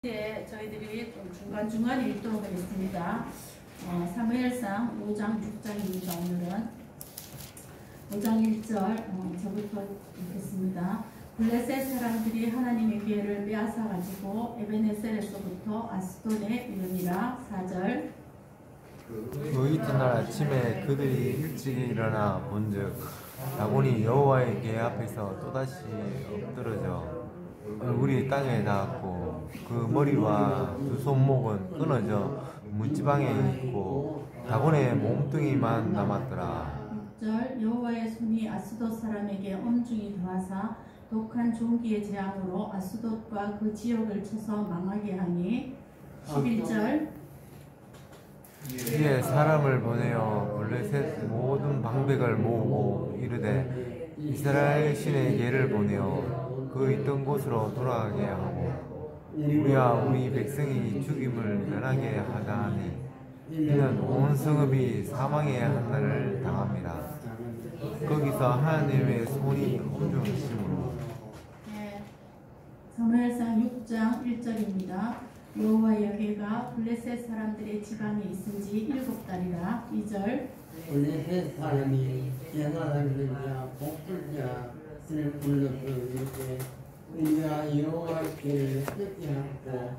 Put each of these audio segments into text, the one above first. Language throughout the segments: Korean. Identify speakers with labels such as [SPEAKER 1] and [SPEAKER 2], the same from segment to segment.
[SPEAKER 1] 이제 저희들이 좀 중간중간 읽도록 하겠습니다. 사무엘상 5장 6장입니다. 오늘은 5장 1절 저부터 읽겠습니다. 블레셋 사람들이 하나님의 기회를 빼앗아 가지고 에베네셀에서부터 아스돈에 이르니라. 4절.
[SPEAKER 2] 그 이튿날 아침에 그들이 일찍 일어나 본즉 다곤이 여호와의 궤 앞에서 또다시 엎드러져 얼굴이 땅에 닿았고 그 머리와 두 손목은 끊어져 문지방에 있고 다곤의 몸뚱이만 남았더라.
[SPEAKER 1] 6절. 여호와의 손이 아스돗 사람에게 엄중히 더하사 독한 종기의 재앙으로 아스돗과 그 지역을 쳐서 망하게 하니. 11절.
[SPEAKER 2] 이에 사람을 보내어 블레셋 모든 방백을 모으고 이르되 이스라엘 신의 예를 보내어 그 있던 곳으로 돌아가게 하고 우리와 우리 백성이 죽임을 면하게 하자 하니 이는 온 성읍이 사망의 한날을 당합니다. 거기서 하나님의 손이 엄중하심으로.
[SPEAKER 1] 사무엘상 6장 1절입니다. 여호와의 궤가 블레셋 사람들의 지방에 있은지 7달이라. 2절.
[SPEAKER 3] 블레셋 사람이 제사장들과 복술자를 불러서 이르되 우리가 여호와께를 어떻게 하고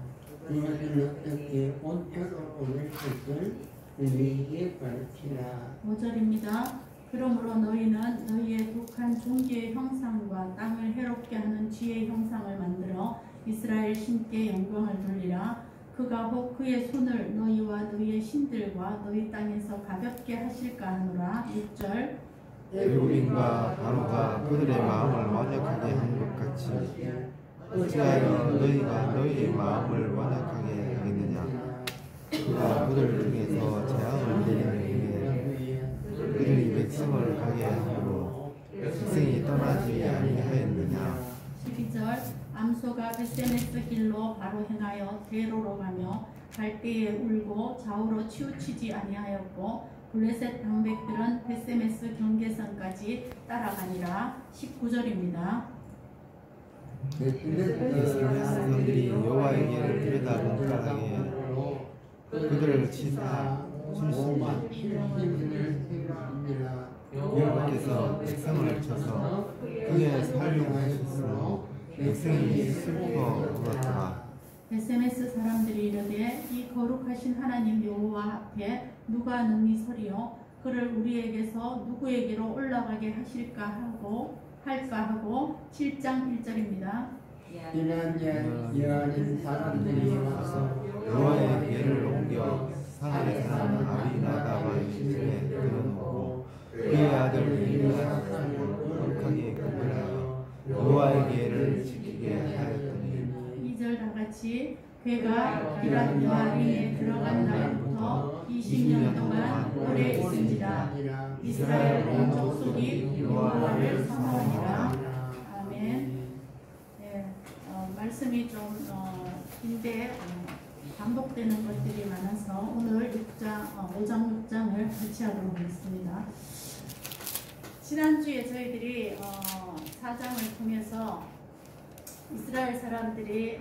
[SPEAKER 3] 그것을 어떻게 온표로 오를 것을 우리에게 가르치라.
[SPEAKER 1] 5절입니다. 그러므로 너희는 너희의 독한 종기의 형상과 땅을 해롭게 하는 쥐의 형상을 만들어 이스라엘 신께 영광을 돌리라. 그가 혹 그의 손을 너희와 너희의 신들과 너희 땅에서 가볍게 하실까 하노라. 6절.
[SPEAKER 4] 애굽인과 바로가 그들의 마음을 완악하게 한 것 같이 어찌하여 너희가 너희의 마음을 완악하게 하겠느냐. 그가 그들 중에서 재앙을 내리는 후에 그들이 백성을 가게 하므로 백성이 떠나지 아니하였느냐.
[SPEAKER 1] 12절. 암소가 베세메스 길로 바로 행하여 대로로 가며 갈 때에 울고 좌우로 치우치지 아니하였고 블레셋 방백들은 베세메스 경계선까지 따라가니라. 19절입니다.
[SPEAKER 4] 사람들이 여호와의 길을 들여다본 까닭에 그들을 치사 순심한 여호와께서 백성을 쳐서 그에 살용하셨으므로 백성이 슬퍼 울었더라.
[SPEAKER 1] 베세메스 사람들이 이르되 이 거룩하신 하나님 여호와 앞에 누가 능히 서리요 그를 우리에게서 누구에게로 올라가게 하실까 하고 7장 1절입니다.
[SPEAKER 3] 이러한 사람들이 와서
[SPEAKER 4] 여호와의 궤를 옮겨 산에 사는 아비나답의 집에 들어놓고 그의 아들 엘리야를 거룩하게 구별하여 여호와의 궤를 지키게 하였더니.
[SPEAKER 1] 2절 다같이 궤가 기랏 여아림에 들어간 날부터 20년 동안 오래 있은지라. 이스라엘 온 족속이 여호와를 사모하니라. 아멘. 말씀이 좀 긴데 반복되는 것들이 많아서 오늘 5장 6장을 같이 하도록 하겠습니다. 지난주에 저희들이 4장을 통해서 이스라엘 사람들이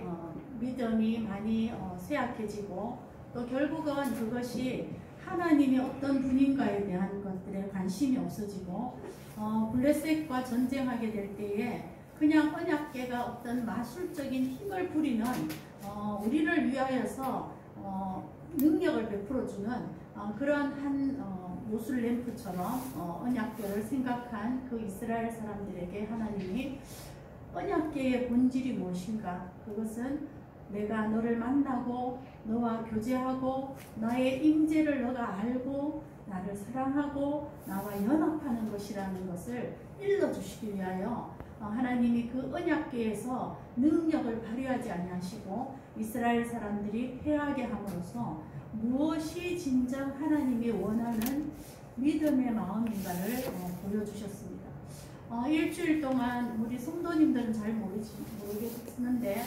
[SPEAKER 1] 믿음이 많이 쇠약해지고 또 결국은 그것이 하나님이 어떤 분인가에 대한 것들에 관심이 없어지고 블레셋과 전쟁하게 될 때에 그냥 언약궤가 어떤 마술적인 힘을 부리는 우리를 위하여서 능력을 베풀어주는 그런 한 요술램프처럼 언약궤를 생각한 그 이스라엘 사람들에게 하나님이 언약궤의 본질이 무엇인가? 그것은 내가 너를 만나고 너와 교제하고 나의 임재를 너가 알고 나를 사랑하고 나와 연합하는 것이라는 것을 일러주시기 위하여 하나님이 그 언약궤에서 능력을 발휘하지 아니하시고 이스라엘 사람들이 패하게 함으로써 무엇이 진정 하나님이 원하는 믿음의 마음인가를 보여주셨습니다. 일주일 동안 우리 성도님들은 잘 모르겠는데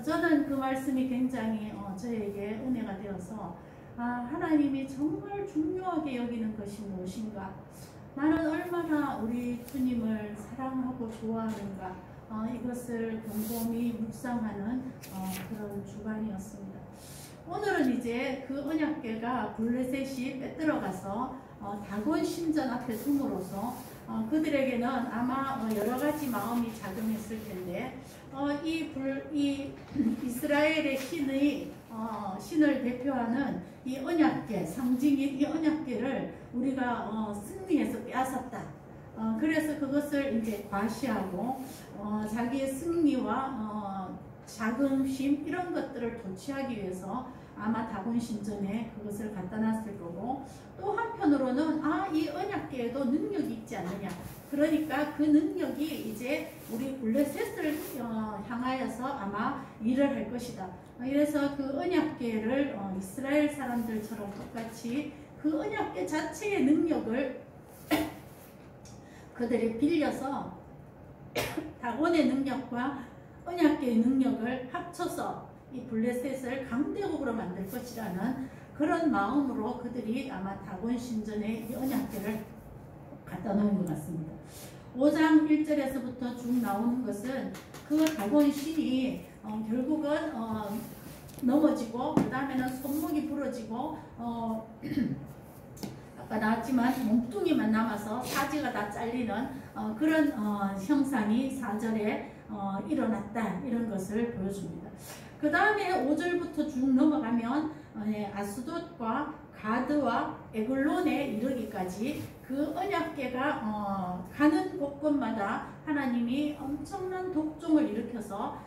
[SPEAKER 1] 저는 그 말씀이 굉장히 저에게 은혜가 되어서 하나님이 정말 중요하게 여기는 것이 무엇인가, 나는 얼마나 우리 주님을 사랑하고 좋아하는가, 이것을 곰곰이 묵상하는 그런 주간이었습니다. 오늘은 이제 그 언약궤가 블레셋이 빼들어가서 다곤 신전 앞에 둠으로써 그들에게는 아마 여러 가지 마음이 작용했을 텐데 이 이스라엘의 신을 대표하는 이 언약궤, 상징인 이 언약궤를 우리가 승리해서 빼앗았다. 그래서 그것을 이제 과시하고 자기의 승리와 자긍심 이런 것들을 도취하기 위해서 아마 다곤 신전에 그것을 갖다 놨을 거고, 또 한편으로는 이 언약궤에도 능력이 있지 않느냐. 그러니까 그 능력이 이제 우리 블레셋을 향하여서 아마 일을 할 것이다. 이래서 그 언약궤를 이스라엘 사람들처럼 똑같이 그 언약궤 자체의 능력을 그들이 빌려서 다곤의 능력과 언약궤의 능력을 합쳐서 이 블레셋을 강대국으로 만들 것이라는 그런 마음으로 그들이 아마 다곤 신전에 이 언약궤를 갖다 놓은 것 같습니다. 5장 1절에서부터 쭉 나오는 것은 그 다곤 신이 결국은 넘어지고 그 다음에는 손목이 부러지고 아까 나왔지만 몸뚱이만 남아서 사지가 다 잘리는 그런 형상이 4절에 일어났다, 이런 것을 보여줍니다. 그 다음에 5절부터 쭉 넘어가면 아스돗과 가드와 에글론에 이르기까지 그 언약궤가 가는 곳곳마다 하나님이 엄청난 독종을 일으켜서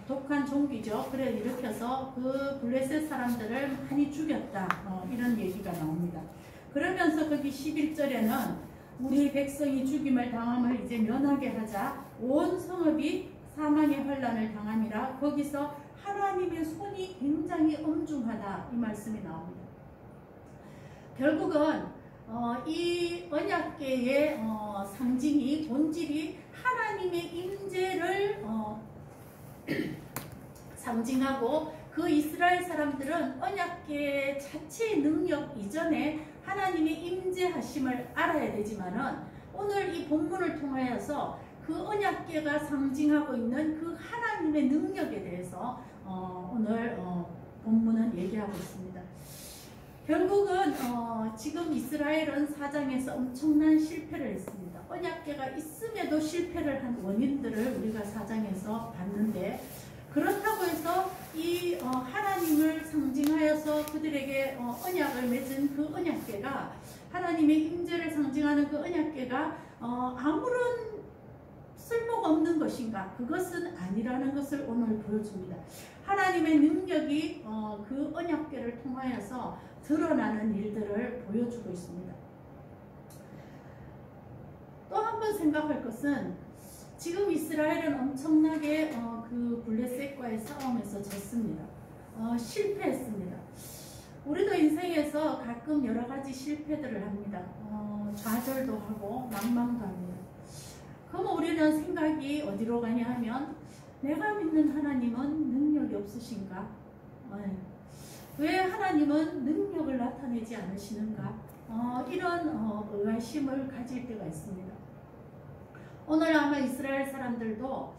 [SPEAKER 1] 독한 종기죠. 그래 일으켜서 그 블레셋 사람들을 많이 죽였다, 이런 얘기가 나옵니다. 그러면서 거기 11절에는 우리 백성이 죽임을 당함을 이제 면하게 하자 온 성읍이 사망의 환란을 당함이라. 거기서 하나님의 손이 굉장히 엄중하다, 이 말씀이 나옵니다. 결국은 이 언약궤의 상징이, 본질이 하나님의 임재를 상징하고, 그 이스라엘 사람들은 언약궤 자체의 능력 이전에 하나님의 임재하심을 알아야 되지만은 오늘 이 본문을 통하여서 그 언약궤가 상징하고 있는 그 하나님의 능력에 대해서 오늘 본문은 얘기하고 있습니다. 결국은 지금 이스라엘은 4장에서 엄청난 실패를 했습니다. 언약궤가 있음에도 실패를 한 원인들을 우리가 4장에서 봤는데, 그렇다고 해서 이 하나님을 상징하여서 그들에게 언약을 맺은 그 언약궤가, 하나님의 임재를 상징하는 그 언약궤가 아무런 쓸모가 없는 것인가? 그것은 아니라는 것을 오늘 보여줍니다. 하나님의 능력이 그 언약궤를 통하여서 드러나는 일들을 보여주고 있습니다. 또 한 번 생각할 것은, 지금 이스라엘은 엄청나게 그 블레셋과의 싸움에서 졌습니다. 실패했습니다. 우리도 인생에서 가끔 여러 가지 실패들을 합니다. 좌절도 하고 낭망도 합니다. 그럼 우리는 생각이 어디로 가냐 하면, 내가 믿는 하나님은 능력이 없으신가? 왜 하나님은 능력을 나타내지 않으시는가? 이런 의아심을 가질 때가 있습니다. 오늘 아마 이스라엘 사람들도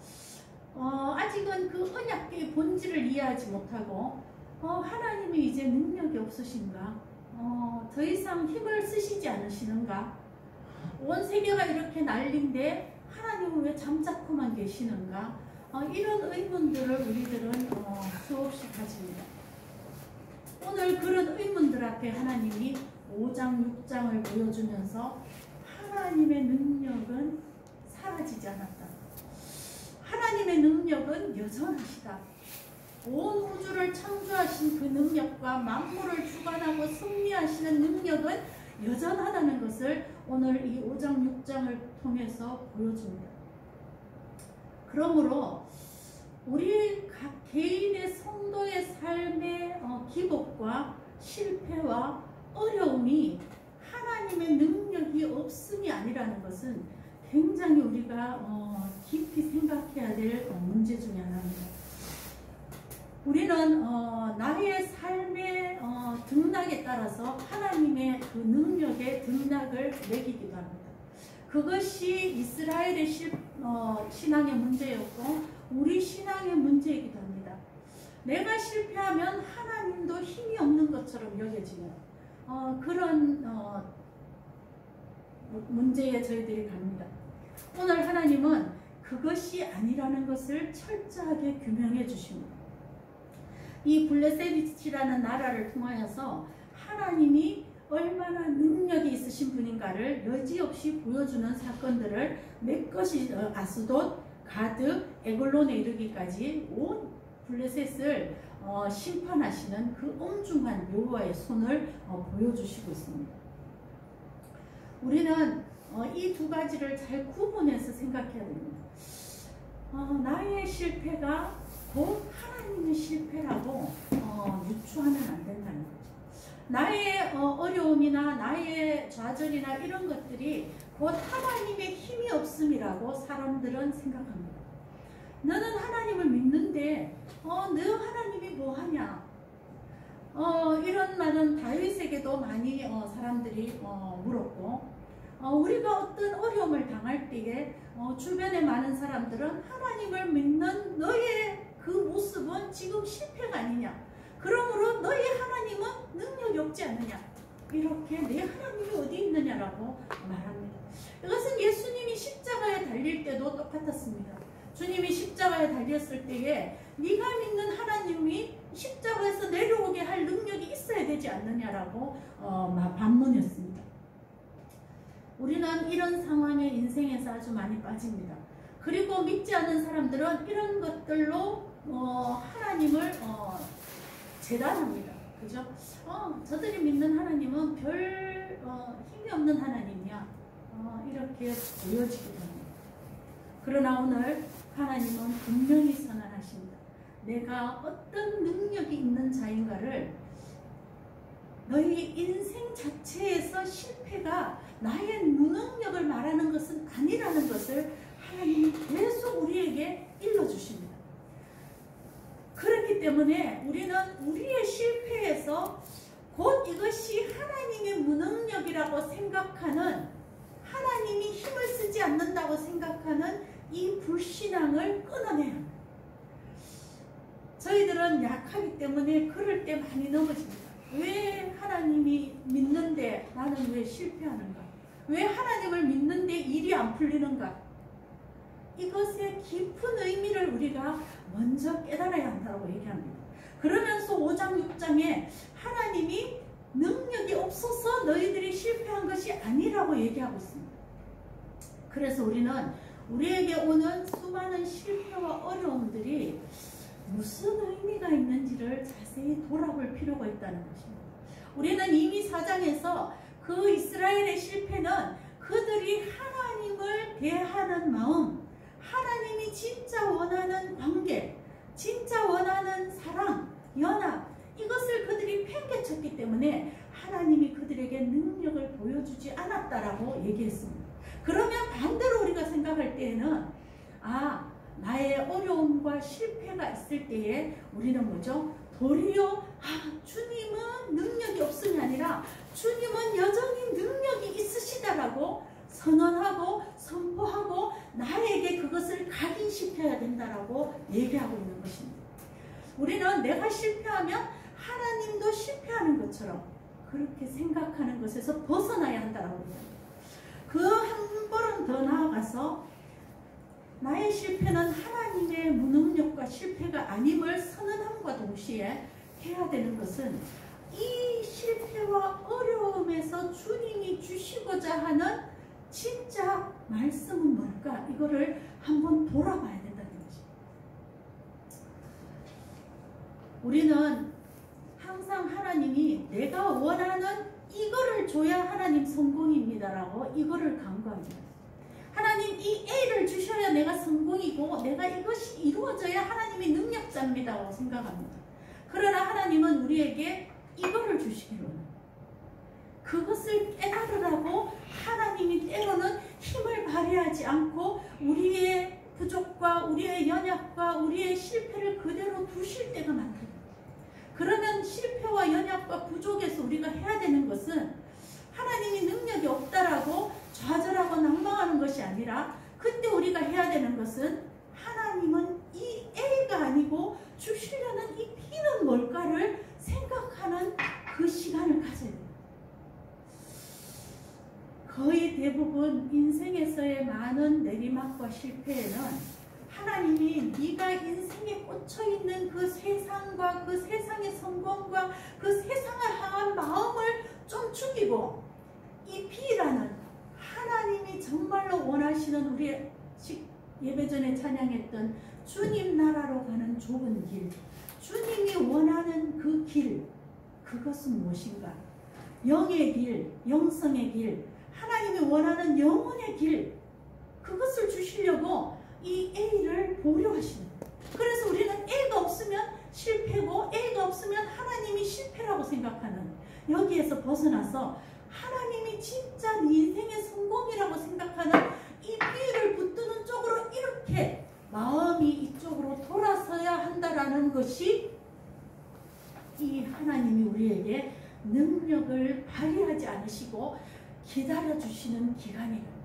[SPEAKER 1] 아직은 그 언약궤의 본질을 이해하지 못하고 하나님이 이제 능력이 없으신가? 더 이상 힘을 쓰시지 않으시는가? 온 세계가 이렇게 난리인데 하나님은 왜 잠자코만 계시는가? 이런 의문들을 우리들은 수없이 가집니다. 오늘 그런 의문들 앞에 하나님이 5장, 6장을 보여주면서 하나님의 능력은 사라지지 않았다. 하나님의 능력은 여전하시다. 온 우주를 창조하신 그 능력과 만물을 주관하고 승리하시는 능력은 여전하다는 것을 오늘 이 5장, 6장을 통해서 보여줍니다. 그러므로 우리 각 개인의 성도의 삶의 기복과 실패와 어려움이 하나님의 능력이 없음이 아니라는 것은 굉장히 우리가 깊이 생각해야 될 문제 중에 하나입니다. 우리는 나의 삶의 등락에 따라서 하나님의 그 능력의 등락을 매기기도 합니다. 그것이 이스라엘의 신앙의 문제였고 우리 신앙의 문제이기도 합니다. 내가 실패하면 하나님도 힘이 없는 것처럼 여겨지는 그런 문제에 저희들이 갑니다. 오늘 하나님은 그것이 아니라는 것을 철저하게 규명해 주십니다. 이 블레셋이라는 나라를 통하여서 하나님이 얼마나 능력이 있으신 분인가를 여지없이 보여주는 사건들을 몇 것이 아스돗, 가드, 에글론에 이르기까지 온 블레셋을 심판하시는 그 엄중한 여호와의 손을 보여주시고 있습니다. 우리는 이 두 가지를 잘 구분해서 생각해야 됩니다. 나의 실패가 곧 하나님의 실패라고 유추하면 안 된다는 거죠. 나의 어려움이나 나의 좌절이나 이런 것들이 곧 하나님의 힘이 없음이라고 사람들은 생각합니다. 너는 하나님을 믿는데 너 하나님이 뭐하냐? 이런 말은 다윗에게도 많이 사람들이 물었고 우리가 어떤 어려움을 당할 때에 주변에 많은 사람들은 하나님을 믿는 너의 그 모습은 지금 실패가 아니냐? 그러므로 너의 하나님은 능력이 없지 않느냐? 이렇게 내 하나님이 어디 있느냐라고 말합니다. 이것은 예수님이 십자가에 달릴 때도 똑같았습니다. 주님이 십자가에 달렸을 때에 네가 믿는 하나님이 십자가에서 내려오게 할 능력이 있어야 되지 않느냐라고 반문했습니다. 우리는 이런 상황에 인생에서 아주 많이 빠집니다. 그리고 믿지 않는 사람들은 이런 것들로 하나님을 재단합니다. 그죠? 저들이 믿는 하나님은 별 힘이 없는 하나님이야. 이렇게 보여지기도 합니다. 그러나 오늘 하나님은 분명히 선언하십니다. 내가 어떤 능력이 있는 자인가를 너희 인생 자체에서 실패가 나의 무능력을 말하는 것은 아니라는 것을 하나님이 계속 우리에게 일러주십니다. 그렇기 때문에 우리는 우리의 실패에서 곧 이것이 하나님의 무능력이라고 생각하는, 하나님이 힘을 쓰지 않는다고 생각하는 이 불신앙을 끊어내야 합니다. 저희들은 약하기 때문에 그럴 때 많이 넘어집니다. 왜 하나님이 믿는데 나는 왜 실패하는가? 왜 하나님을 믿는데 일이 안 풀리는가? 이것의 깊은 의미를 우리가 먼저 깨달아야 한다고 얘기합니다. 그러면서 5장 6장에 하나님이 능력이 없어서 너희들이 실패한 것이 아니라고 얘기하고 있습니다. 그래서 우리는 우리에게 오는 수많은 실패와 어려움들이 무슨 의미가 있는지를 자세히 돌아볼 필요가 있다는 것입니다. 우리는 이미 4장에서 그 이스라엘의 실패는 그들이 하나님을 대하는 마음, 하나님이 진짜 원하는 관계, 진짜 원하는 사랑, 연합, 이것을 그들이 팽개쳤기 때문에 하나님이 그들에게 능력을 보여주지 않았다라고 얘기했습니다. 그러면 반대로 우리가 생각할 때에는 나의 어려움과 실패가 있을 때에 우리는 뭐죠? 도리어 주님은 능력이 없음이 아니라 주님은 여전히 능력이 있으시다라고 선언하고 선포하고 나에게 그것을 각인시켜야 된다라고 얘기하고 있는 것입니다. 우리는 내가 실패하면 하나님도 실패하는 것처럼 그렇게 생각하는 것에서 벗어나야 한다라고 합니다. 그 한 걸음 더 나아가서 나의 실패는 하나님의 무능력과 실패가 아님을 선언함과 동시에 해야 되는 것은 이 실패와 어려움에서 주님이 주시고자 하는 진짜 말씀은 뭘까? 이거를 한번 돌아봐야 된다는 거죠. 우리는 항상 하나님이 내가 원하는 이거를 줘야 하나님 성공입니다라고 이거를 강구합니다. 하나님 이 A를 주셔야 내가 성공이고 내가 이것이 이루어져야 하나님이 능력자입니다라고 생각합니다. 그러나 하나님은 우리에게 이거를 주시기로 합니다. 그것을 깨달으라고 하나님이 때로는 힘을 발휘하지 않고 우리의 부족과 우리의 연약과 우리의 실패를 그대로 두실 때가 많다. 그러면 실패와 연약과 부족에서 우리가 해야 되는 것은 하나님이 능력이 없다라고 좌절하고 낭망하는 것이 아니라 그때 우리가 해야 되는 것은 하나님은 이 A가 아니고 주시려는 이 B는 뭘까를 생각하는 그 시간을 가져야 돼요. 거의 대부분 인생에서의 많은 내리막과 실패에는 하나님이 네가 인생에 꽂혀있는 그 세상과 그 세상의 성공과 그 세상을 향한 마음을 좀 죽이고 이 B라는 하나님이 정말로 원하시는 우리 예배 전에 찬양했던 주님 나라로 가는 좁은 길, 주님이 원하는 그 길, 그것은 무엇인가? 영의 길, 영성의 길, 하나님이 원하는 영혼의 길, 그것을 주시려고 이 A를 보려 하시는 거예요. 그래서 우리는 A가 없으면 실패고 A가 없으면 하나님이 실패라고 생각하는, 여기에서 벗어나서 하나님이 진짜 네 인생의 성공이라고 생각하는 이 B를 붙드는 쪽으로 이렇게 마음이 이쪽으로 돌아서야 한다라는 것이 이 하나님이 우리에게 능력을 발휘하지 않으시고 기다려주시는 기간이에요.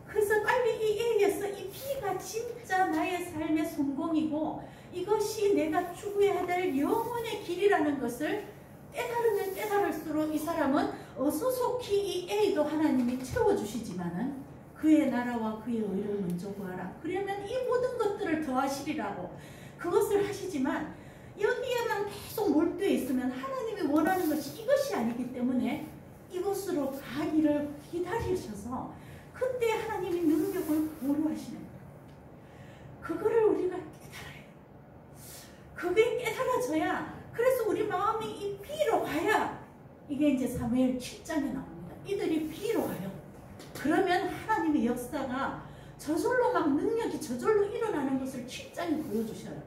[SPEAKER 1] 그래서 빨리 이 A에서 이 B가 진짜 나의 삶의 성공이고 이것이 내가 추구해야 될 영혼의 길이라는 것을 깨달으면 깨달을수록 이 사람은 어소속히 이 A도 하나님이 채워주시지만은 그의 나라와 그의 의를 먼저 구하라. 그러면 이 모든 것들을 더하시리라고 그것을 하시지만 여기에만 계속 몰두해 있으면 하나님이 원하는 것이 이것이 아니기 때문에 이곳으로 가기를 기다리셔서 그때 하나님이 능력을 보류하시는 거예요. 그거를 우리가 깨달아야 돼요. 그게 깨달아져야, 그래서 우리 마음이 이 B로 가야, 이게 이제 사무엘 7장에 나옵니다. 이들이 B로 가요. 그러면 하나님의 역사가 저절로 막 능력이 저절로 일어나는 것을 7장이 보여주셔요.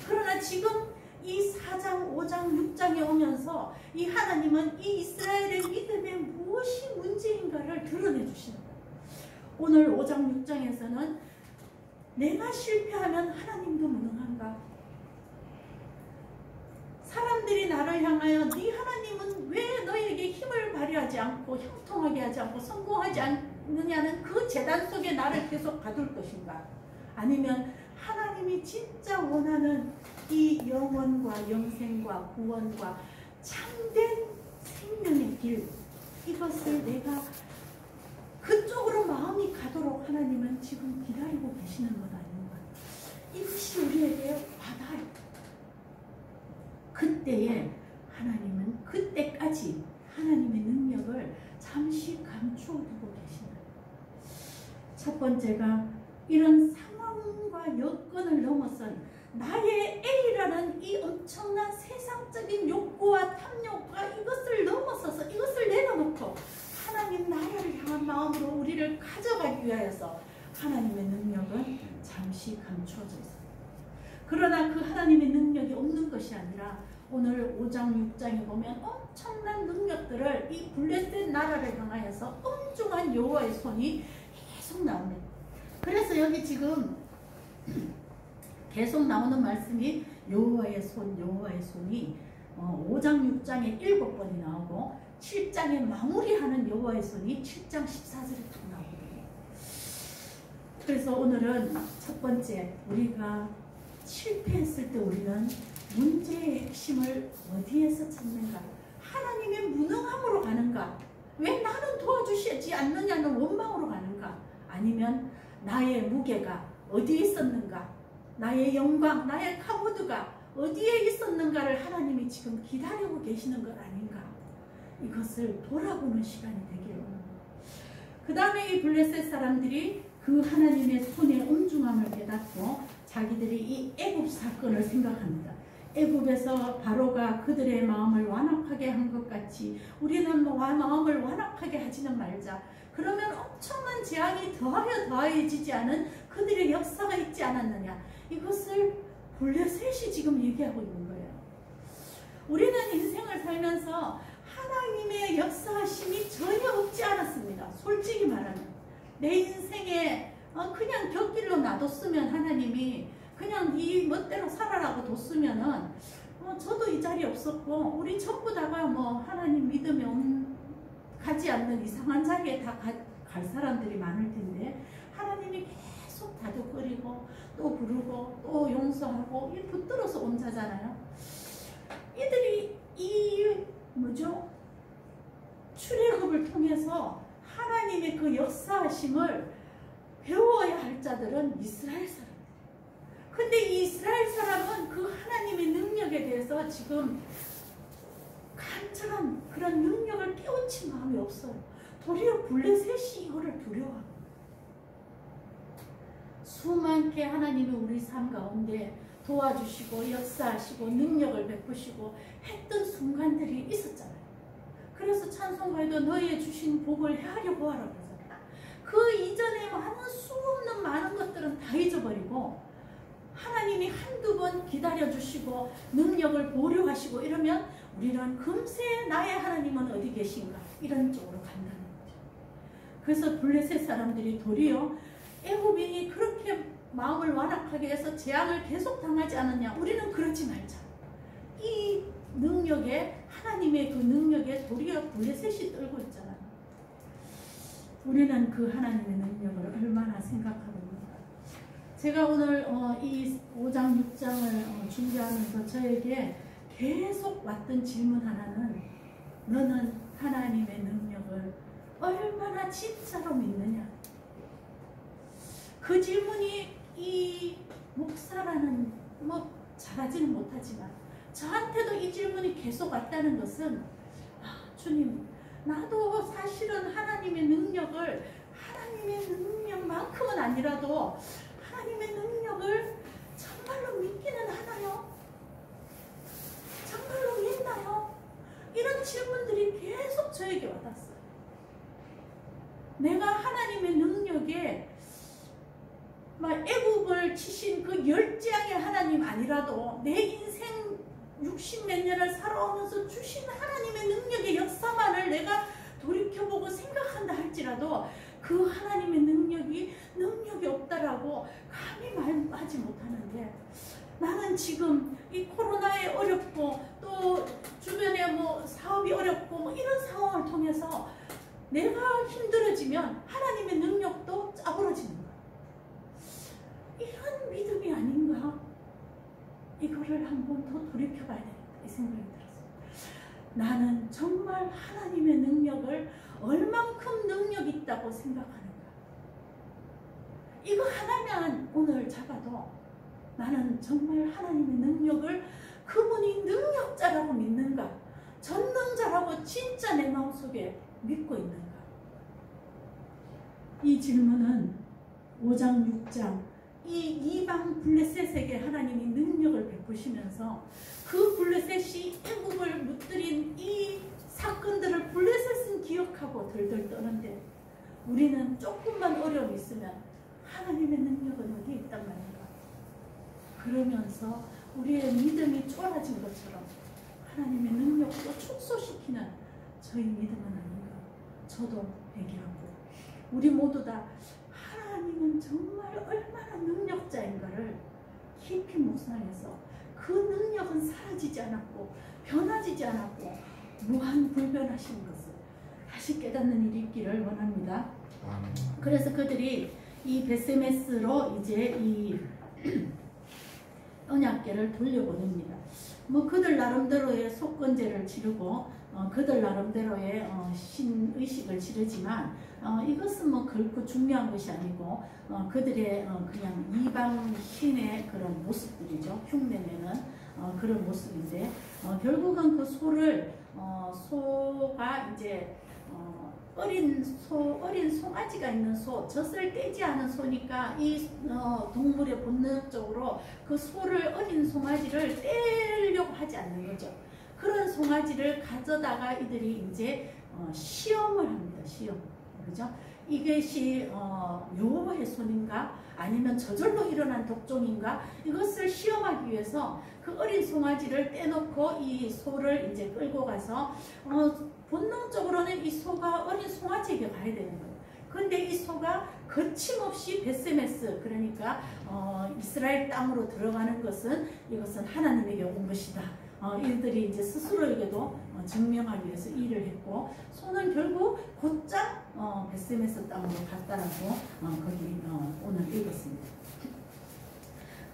[SPEAKER 1] 그러나 지금 이 4장, 5장, 6장에 오면서 이 하나님은 이 이스라엘의 믿음에 무엇이 문제인가를 드러내 주시는 거예요. 오늘 5장, 6장에서는 내가 실패하면 하나님도 무능한가? 사람들이 나를 향하여 네 하나님은 왜 너에게 힘을 발휘하지 않고 형통하게 하지 않고 성공하지 않느냐는 그 재단 속에 나를 계속 가둘 것인가? 아니면 하나님이 진짜 원하는 이 영원과 영생과 구원과 참된 생명의 길, 이것을 내가 그쪽으로 마음이 가도록 하나님은 지금 기다리고 계시는 것 아닌가? 이것이 우리에게 와닿아요. 그때에 하나님은 그때까지 하나님의 능력을 잠시 감추어 두고 계시는 거예요. 첫 번째가 이런 상황과 여건을 넘어선 나의 A라는 이 엄청난 세상적인 욕구와 탐욕과 이것을 넘어서서 이것을 내려놓고 하나님 나라를 향한 마음으로 우리를 가져가기 위하여서 하나님의 능력은 잠시 감추어져 있습니다. 그러나 그 하나님의 능력이 없는 것이 아니라 오늘 5장 6장에 보면 엄청난 능력들을 이 블레셋 나라를 향하여서 엄중한 여호와의 손이 계속 나옵니다. 그래서 여기 지금 계속 나오는 말씀이 여호와의 손, 여호와의 손이 5장 6장에 7번이 나오고 7장에 마무리하는 여호와의 손이 7장 14절에 딱 나오거든요. 그래서 오늘은 첫 번째, 우리가 실패했을 때 우리는 문제의 핵심을 어디에서 찾는가? 하나님의 무능함으로 가는가? 왜 나는 도와주시지 않느냐는 원망으로 가는가? 아니면 나의 무게가 어디에 있었는가? 나의 영광, 나의 카보드가 어디에 있었는가를 하나님이 지금 기다리고 계시는 것 아닌가? 이것을 돌아보는 시간이 되기를 원합니다. 그 다음에 이 블레셋 사람들이 그 하나님의 손의 엄중함을 깨닫고 자기들이 이 애굽 사건을 생각합니다. 애굽에서 바로가 그들의 마음을 완악하게 한 것 같이 우리는 마음을 완악하게 하지는 말자. 그러면 엄청난 재앙이 더해지지 않은 그들의 역사가 있지 않았느냐. 이것을 블레셋이 지금 얘기하고 있는 거예요. 우리는 인생을 살면서 하나님의 역사하심이 전혀 없지 않았습니다. 솔직히 말하면 내 인생에 그냥 곁길로 놔뒀으면 하나님이 그냥 네 멋대로 살아라고 뒀으면은 저도 이 자리에 없었고 우리 전부 다가 하나님 믿음에 가지 않는 이상한 자리에 다 갈 사람들이 많을 텐데 하나님 다독거리고 또 부르고 또 용서하고 이 붙들어서 온 자잖아요. 이들이 이 출애굽을 통해서 하나님의 그 역사하심을 배워야 할 자들은 이스라엘 사람. 근데 이 이스라엘 사람은 그 하나님의 능력에 대해서 지금 간절한 그런 능력을 깨우친 마음이 없어요. 도리어 블레셋이 이거를 두려워합니다. 수많게 하나님이 우리 삶 가운데 도와주시고 역사하시고 능력을 베푸시고 했던 순간들이 있었잖아요. 그래서 찬송가에도 너희의 주신 복을 헤아려고 하라고 그러잖아요. 그 이전에 많은 수없는 많은 것들은 다 잊어버리고 하나님이 한두 번 기다려주시고 능력을 보류하시고 이러면 우리는 금세 나의 하나님은 어디 계신가 이런 쪽으로 간다는 거죠. 그래서 블레셋 사람들이 도리어 애굽인이 그렇게 마음을 완악하게 해서 재앙을 계속 당하지 않았냐. 우리는 그렇지 말자. 이 능력에 하나님의 그 능력에 도리어 블레셋이 떨고 있잖아요. 우리는 그 하나님의 능력을 얼마나 생각하고 있는가. 제가 오늘 이 5장 6장을 준비하면서 저에게 계속 왔던 질문 하나는 너는 하나님의 능력을 얼마나 진짜로 믿느냐. 그 질문이 이 목사라는 잘하지는 못하지만 저한테도 이 질문이 계속 왔다는 것은 주님 나도 사실은 하나님의 능력만큼은 아니라도 하나님의 능력을 정말로 믿기는 하나요? 정말로 믿나요? 이런 질문들이 계속 저에게 와닿았어요. 내가 하나님의 능력에 애굽을 치신 그 열재앙의 하나님 아니라도 내 인생 60몇 년을 살아오면서 주신 하나님의 능력의 역사만을 내가 돌이켜보고 생각한다 할지라도 그 하나님의 능력이 없다라고 감히 말하지 못하는데 나는 지금 이 코로나에 어렵고 또 주변에 사업이 어렵고 이런 상황을 통해서 내가 힘들어지면 하나님의 능력도 짜부러지는 거야. 이런 믿음이 아닌가? 이거를 한번 더 돌이켜봐야 되겠다 이 생각이 들었어요. 나는 정말 하나님의 능력을 얼만큼 능력 있다고 생각하는가? 이거 하나만 오늘 잡아도 나는 정말 하나님의 능력을 그분이 능력자라고 믿는가? 전능자라고 진짜 내 마음속에 믿고 있는가? 이 질문은 5장 6장 이 이방 블레셋에게 하나님이 능력을 베푸시면서 그 블레셋이 애굽을 무뜨린 이 사건들을 블레셋은 기억하고 덜덜 떠는데 우리는 조금만 어려움이 있으면 하나님의 능력은 어디 있단 말인가? 그러면서 우리의 믿음이 쫄아진 것처럼 하나님의 능력도 축소시키는 저희 믿음은 아닌가? 저도 회개하고 우리 모두 다 하나님은 정말 얼마나 능력자인가를 깊이 묵상해서 그 능력은 사라지지 않았고 변화지지 않았고 무한불변하신 것을 다시 깨닫는 일이 있기를 원합니다. 그래서 그들이 이 베세메스로 이제 이 언약궤를 돌려보냅니다. 그들 나름대로의 속건제를 치르고 그들 나름대로의 신의식을 치르지만 이것은 결코 중요한 것이 아니고 그들의 그냥 이방 신의 그런 모습들이죠. 흉내내는 그런 모습인데 결국은 그 소가 이제 어린 송아지가 있는 소, 젖을 떼지 않은 소니까 이 동물의 본능적으로 그 소를 어린 송아지를 떼려고 하지 않는 거죠. 그런 송아지를 가져다가 이들이 이제 시험을 합니다. 시험. 그죠? 이것이 여호와의 손인가 아니면 저절로 일어난 독종인가 이것을 시험하기 위해서 그 어린 송아지를 떼놓고 이 소를 이제 끌고 가서 본능적으로는 이 소가 어린 송아지에게 가야 되는 거예요. 그런데 이 소가 거침없이 베세메스 그러니까 이스라엘 땅으로 들어가는 것은 이것은 하나님에게 온 것이다. 이들이 이제 스스로에게도 증명하기 위해서 일을 했고, 손은 결국 곧장 베스메스 땅으로 갔다라고 거기 오늘 읽었습니다.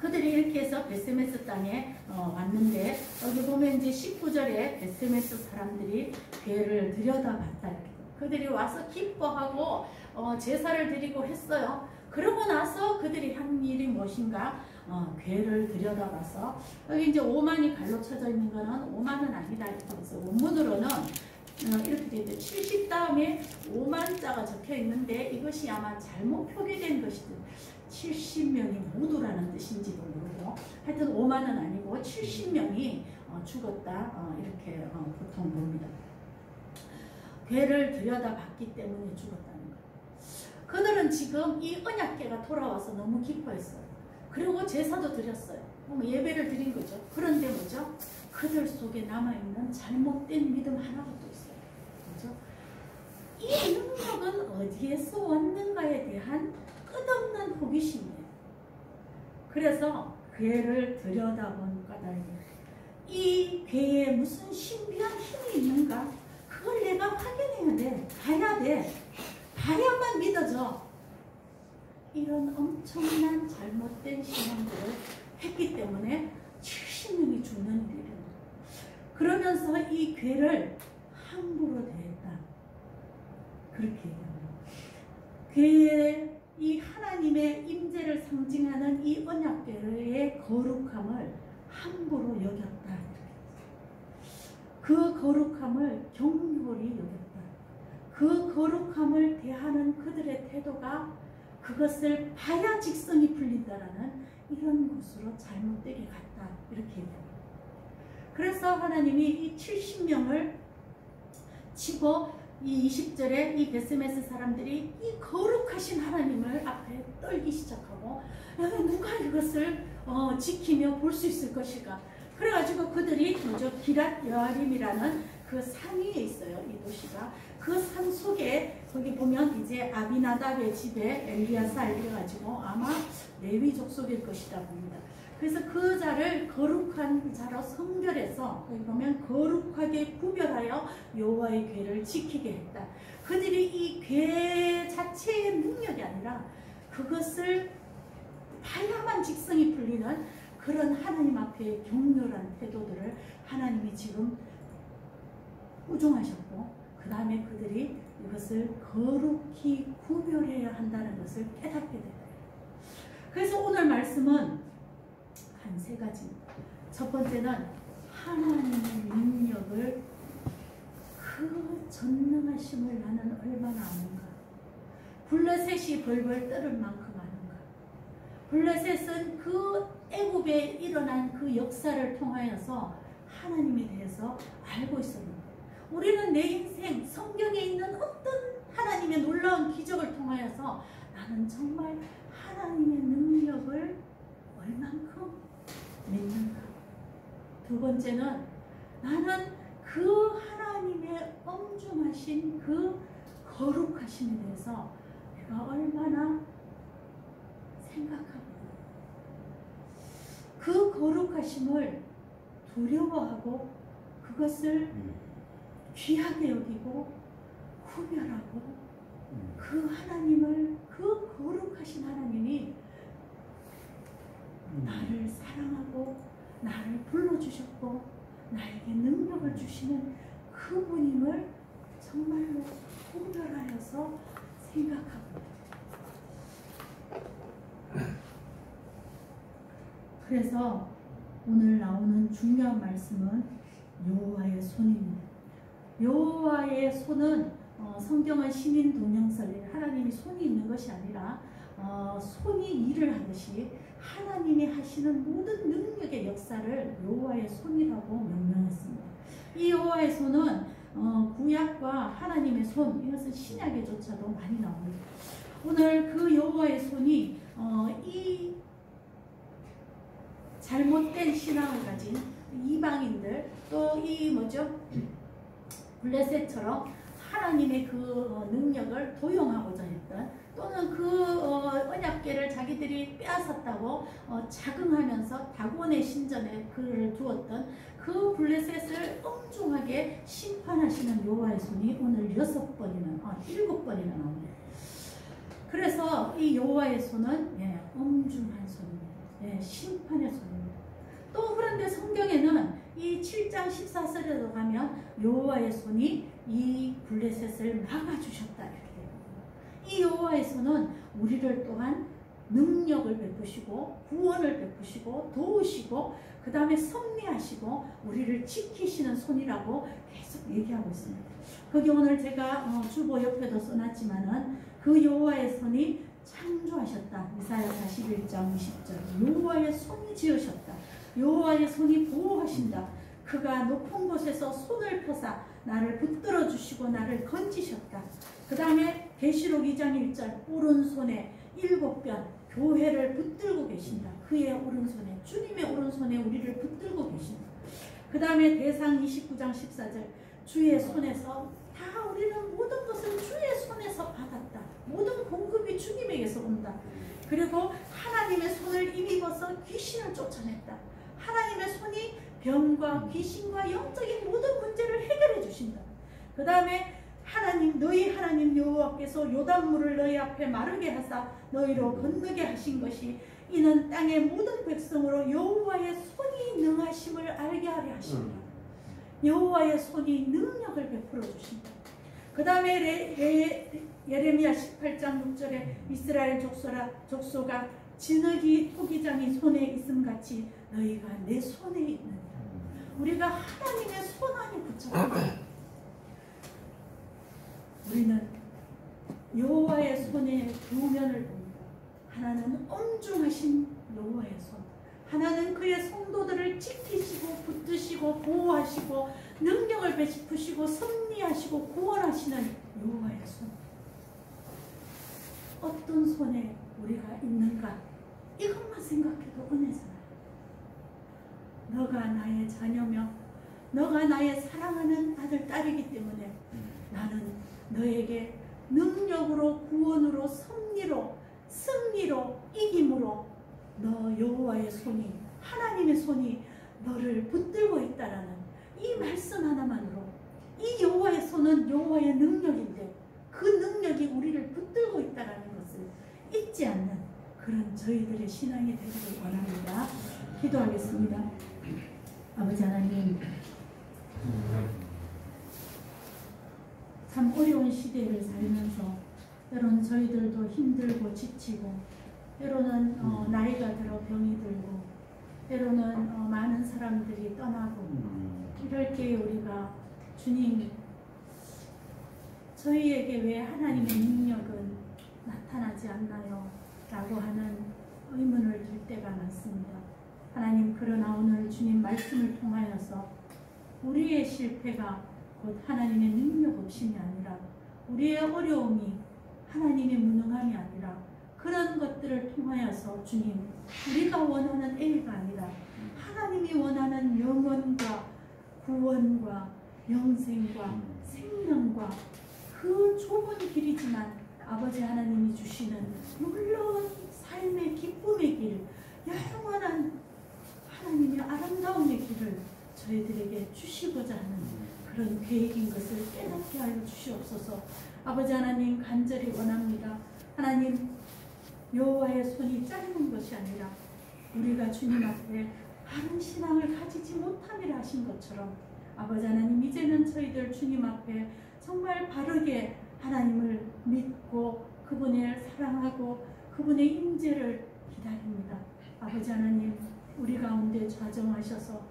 [SPEAKER 1] 그들이 이렇게 해서 베스메스 땅에 왔는데, 여기 보면 이제 19절에 베스메스 사람들이 괴를 들여다봤다. 그들이 와서 기뻐하고 제사를 드리고 했어요. 그러고 나서 그들이 한 일이 무엇인가? 괴를 들여다봐서, 여기 이제 오만이 갈로 쳐져 있는 거는 오만은 아니다. 그래서 원문으로는 이렇게 되어 있는데 70 다음에 5만자가 적혀 있는데, 이것이 아마 잘못 표기된 것이든 70명이 모두라는 뜻인지도 모르고, 하여튼 5만은 아니고 70명이 죽었다, 이렇게 보통 봅니다. 괴를 들여다봤기 때문에 죽었다는 거예요. 그들은 지금 이 언약궤가 돌아와서 너무 기뻐했어요. 그리고 제사도 드렸어요. 예배를 드린 거죠. 그런데 뭐죠? 그들 속에 남아있는 잘못된 믿음 하나가 또 있어요. 그죠? 이 능력은 어디에서 왔는가에 대한 끝없는 호기심이에요. 그래서 괴를 들여다본 까닭에 이 괴에 무슨 신비한 힘이 있는가? 그걸 내가 확인해야 돼. 봐야 돼. 봐야만 믿어져. 이런 엄청난 잘못된 신앙들을 했기 때문에 70명이 죽는 일이에요. 그러면서 이 괴를 함부로 대했다. 그렇게 얘기합니다. 괴의 이 하나님의 임재를 상징하는 이 언약궤의 거룩함을 함부로 여겼다. 그 거룩함을 경홀히 여겼다. 그 거룩함을 대하는 그들의 태도가 그것을 봐야 직성이 풀린다라는 이런 것으로 잘못되게 갔다. 이렇게 얘기합니다. 그래서 하나님이 이 70명을 치고 이 20절에 이 베스메스 사람들이 이 거룩하신 하나님을 앞에 떨기 시작하고, 누가 이것을 지키며 볼 수 있을 것일까? 그래가지고 그들이 먼저 기랏 여아림이라는 그 산 위에 있어요. 이 도시가. 그 산 속에 거기 보면 이제 아비나답의 집에 엘리야사 이래가지고 아마 레위 족속일 것이다 봅니다. 그래서 그 자를 거룩한 자로 성별해서 거기 보면 거룩하게 구별하여 여호와의 궤를 지키게 했다. 그들이 이 궤 자체의 능력이 아니라 그것을 봐야만 직성이 풀리는 그런 하나님 앞에 격렬한 태도들을 하나님이 지금 꾸중하셨고, 그 다음에 그들이 이것을 거룩히 구별해야 한다는 것을 깨닫게 됩니다. 그래서 오늘 말씀은 한 세 가지입니다. 첫 번째는 하나님의 능력을, 그 전능하심을 나는 얼마나 아는가. 블레셋이 벌벌 떨을 만큼 아는가. 블레셋은 그 애굽에 일어난 그 역사를 통하여서 하나님에 대해서 알고 있었는데, 우리는 내 인생 성경에 있는 어떤 하나님의 놀라운 기적을 통하여서 나는 정말 하나님의 능력을 얼만큼 믿는가. 두 번째는 나는 그 하나님의 엄중하신 그 거룩하심에 대해서 내가 얼마나 생각하고 그 거룩하심을 두려워하고 그것을 귀하게 여기고 구별하고 그 하나님을, 그 거룩하신 하나님이 나를 사랑하고 나를 불러주셨고 나에게 능력을 주시는 그분임을 정말로 구별하여서 생각하고, 그래서 오늘 나오는 중요한 말씀은 여호와의 손입니다. 여호와의 손은 성경은 신인 동명설, 하나님이 손이 있는 것이 아니라 손이 일을 하듯이 하나님이 하시는 모든 능력의 역사를 여호와의 손이라고 명명했습니다. 이 여호와의 손은 구약과 하나님의 손, 이것은 신약에조차도 많이 나옵니다. 오늘 그 여호와의 손이 이 잘못된 신앙을 가진 이방인들, 또 이 블레셋처럼 하나님의 그 능력을 도용하고자 했던, 또는 그 언약궤를 자기들이 빼앗았다고 자긍하면서 다곤의 신전에 그를 두었던 그 블레셋을 엄중하게 심판하시는 여호와의 손이 오늘 7번이나 나옵니다. 그래서 이 여호와의 손은 엄중한 손입니다. 심판의 손입니다. 또 그런데 성경에는 이 7장 14절에도 가면 여호와의 손이 이 블레셋을 막아주셨다 이렇게 돼요. 이 여호와의 손은 우리를 또한 능력을 베푸시고 구원을 베푸시고 도우시고 그 다음에 섭리하시고 우리를 지키시는 손이라고 계속 얘기하고 있습니다. 거기 오늘 제가 주보 옆에도 써놨지만은 그 여호와의 손이 창조하셨다. 이사야 41장 20절. 여호와의 손이 지으셨다. 여호와의 손이 보호하신다. 그가 높은 곳에서 손을 펴사 나를 붙들어 주시고 나를 건지셨다. 그 다음에 계시록 2장 1절. 오른손에 7변 교회를 붙들고 계신다. 그의 오른손에, 주님의 오른손에 우리를 붙들고 계신다. 그 다음에 대상 29장 14절. 주의 손에서 다 우리는 모든 것을 주의 손에서 받았다. 모든 공급이 주님에게서 온다. 그리고 하나님의 손을 힘입어서 귀신을 쫓아냈다. 하나님의 손이 병과 귀신과 영적인 모든 문제를 해결해 주신다. 그 다음에 너희 하나님 여호와께서 요단물을 너희 앞에 마르게 하사 너희로 건너게 하신 것이 이는 땅의 모든 백성으로 여호와의 손이 능하심을 알게 하려 하신다. 여호와의 손이 능력을 베풀어 주신다. 그 다음에 예레미야 18장 6절에 이스라엘 족소가 진흙이 토기장이 손에 있음 같이 너희가 내 손에 있느니라. 우리가 하나님의 손 안에 붙잡힌다. 우리는 여호와의 손에 두 면을 봅니다. 하나는 엄중하신 여호와의 손, 하나는 그의 성도들을 지키시고 붙드시고 보호하시고 능력을 베푸시고 섭리하시고 구원하시는 여호와의 손. 어떤 손에 우리가 있는가, 이것만 생각해도 은혜잖아요. 너가 나의 자녀며 너가 나의 사랑하는 아들, 딸이기 때문에 나는 너에게 능력으로, 구원으로, 섭리로, 승리로, 이김으로 너 여호와의 손이, 하나님의 손이 너를 붙들고 있다라는 이 말씀 하나만으로, 이 여호와의 손은 여호와의 능력인데 그 능력이 우리를 붙들고 있다라는 것을 잊지 않는 그런 저희들의 신앙이 되기를 원합니다. 기도하겠습니다. 아버지 하나님, 참 어려운 시대를 살면서 때로는 저희들도 힘들고 지치고, 때로는 나이가 들어 병이 들고, 때로는 많은 사람들이 떠나고, 이럴 때에 우리가 주님, 저희에게 왜 하나님의 능력은 나타나지 않나요? 라고 하는 의문을 들 때가 많습니다. 하나님, 그러나 오늘 주님 말씀을 통하여서 우리의 실패가 곧 하나님의 능력 없음이 아니라, 우리의 어려움이 하나님의 무능함이 아니라, 그런 것들을 통하여서 주님, 우리가 원하는 애가 아니라 하나님이 원하는 영원과 구원과 영생과 생명과 그 좁은 길이지만 아버지 하나님이 주시는 놀라운 삶의 기쁨의 길, 영원한 하나님의 아름다움의 길을 저희들에게 주시고자 하는 그런 계획인 것을 깨닫게 하여 주시옵소서. 아버지 하나님, 간절히 원합니다. 하나님, 여호와의 손이 짧은 것이 아니라 우리가 주님 앞에 바른 신앙을 가지지 못함이라 하신 것처럼, 아버지 하나님, 이제는 저희들 주님 앞에 정말 바르게 하나님을 믿고 그분을 사랑하고 그분의 임재를 기다립니다. 아버지 하나님, 우리 가운데 좌정하셔서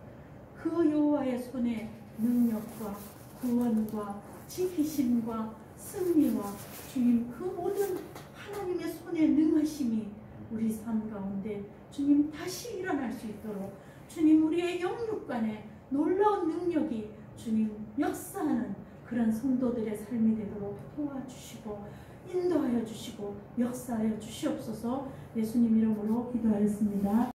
[SPEAKER 1] 그 여호와의 손에 능력과 구원과 지키심과 승리와 주님, 그 모든 하나님의 손에 능하심이 우리 삶 가운데 주님 다시 일어날 수 있도록 주님, 우리의 영육간에 놀라운 능력이 주님 역사하는 그런 성도들의 삶이 되도록 도와주시고 인도하여 주시고 역사하여 주시옵소서. 예수님 이름으로 기도하였습니다.